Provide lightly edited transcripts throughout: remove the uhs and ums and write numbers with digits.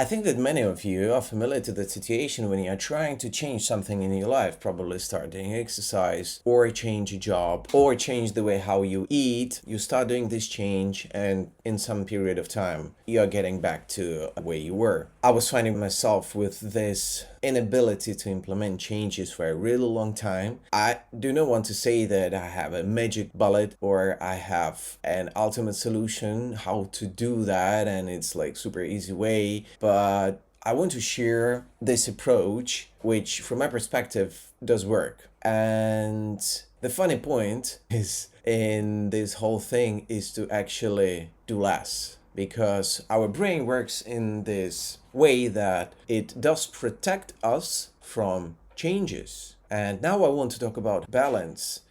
I think that many of you are familiar to the situation when you are trying to change something in your life, probably start doing exercise or change a job or change the way how you eat. You start doing this change and in some period of time, you are getting back to where you were. I was finding myself with this inability to implement changes for a really long time. I do not want to say that I have a magic bullet or I have an ultimate solution how to do that and it's like super easy way, but I want to share this approach which from my perspective does work. And the funny point is in this whole thing is to actually do less, because our brain works in this way that it does protect us from changes. And now I want to talk about balance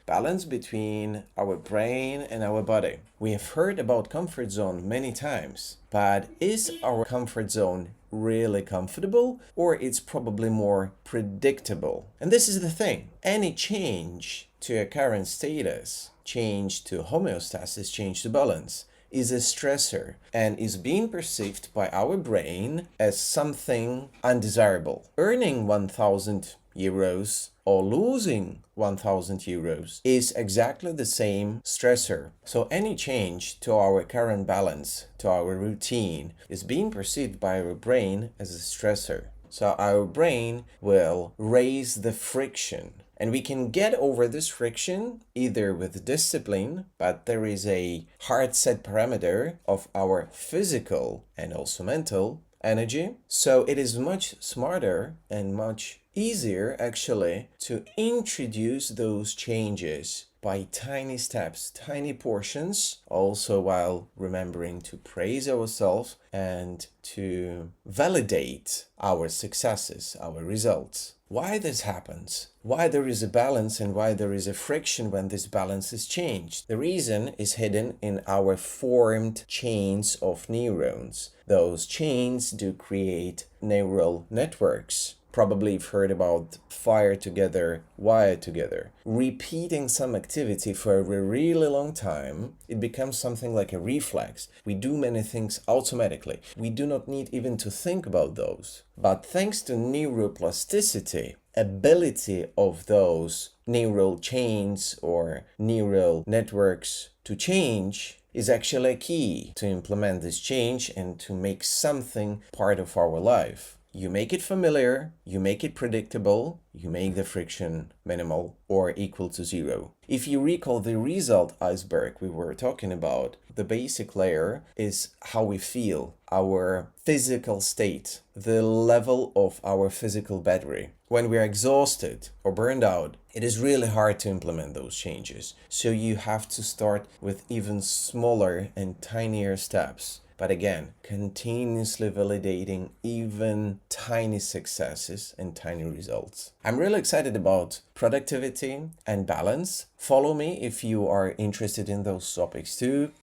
between our brain and our body. We have heard about comfort zone many times, but is our comfort zone really comfortable, or it's probably more predictable? And this is the thing. Any change to a current status, change to homeostasis, change to balance, is a stressor and is being perceived by our brain as something undesirable. Earning 1,000 euros or losing 1,000 euros is exactly the same stressor. So any change to our current balance, to our routine, is being perceived by our brain as a stressor. So our brain will raise the friction. And we can get over this friction either with discipline, but there is a hard set parameter of our physical and also mental energy. So it is much smarter and much easier actually to introduce those changes by tiny steps, tiny portions, also while remembering to praise ourselves and to validate our successes, our results. Why this happens, why there is a balance and why there is a friction when this balance is changed. The reason is hidden in our formed chains of neurons. Those chains do create neural networks. Probably you've heard about fire together, wire together. Repeating some activity for a really long time, it becomes something like a reflex. We do many things automatically. We do not need even to think about those. But thanks to neuroplasticity, ability of those neural chains or neural networks to change is actually a key to implement this change and to make something part of our life. You make it familiar, you make it predictable, you make the friction minimal or equal to zero. If you recall the result iceberg we were talking about, the basic layer is how we feel, our physical state, the level of our physical battery. When we are exhausted or burned out, it is really hard to implement those changes. So you have to start with even smaller and tinier steps. But again, continuously validating even tiny successes and tiny results. I'm really excited about productivity and balance. Follow me if you are interested in those topics too.